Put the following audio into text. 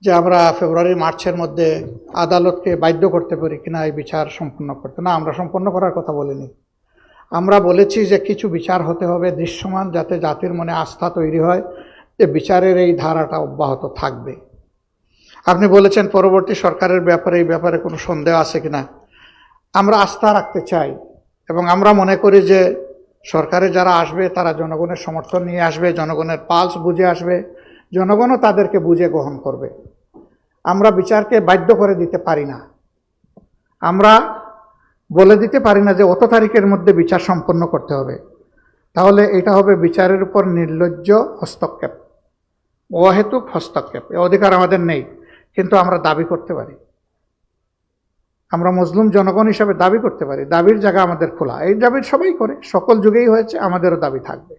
যে আমরা ফেব্রুয়ারি মার্চের মধ্যে আদালতকে বাধ্য করতে পারি কিনা এই বিচার সম্পন্ন করতে। না, আমরা সম্পন্ন করার কথা বলিনি। আমরা বলেছি যে কিছু বিচার হতে হবে দৃশ্যমান, যাতে জাতির মনে আস্থা তৈরি হয় যে বিচারের এই ধারাটা অব্যাহত থাকবে। আপনি বলেছেন পরবর্তী সরকারের ব্যাপারে এই ব্যাপারে কোনো সন্দেহ আছে কিনা। আমরা আস্থা রাখতে চাই এবং আমরা মনে করি যে সরকারে যারা আসবে তারা জনগণের সমর্থন নিয়ে আসবে, জনগণের পালস বুঝে আসবে, জনগণও তাদেরকে বুঝে গ্রহণ করবে। আমরা বিচারকে বাধ্য করে দিতে পারি না, আমরা বলে দিতে পারি না যে অত তারিখের মধ্যে বিচার সম্পন্ন করতে হবে। তাহলে এটা হবে বিচারের উপর নির্লজ্জ হস্তক্ষেপ, অহেতুক হস্তক্ষেপ। এ অধিকার আমাদের নেই, কিন্তু আমরা দাবি করতে পারি। আমরা মজলুম জনগণ হিসাবে দাবি করতে পারি। দাবির জায়গা আমাদের খোলা, এই দাবি সবাই করে, সকল যুগেই হয়েছে, আমাদেরও দাবি থাকবে।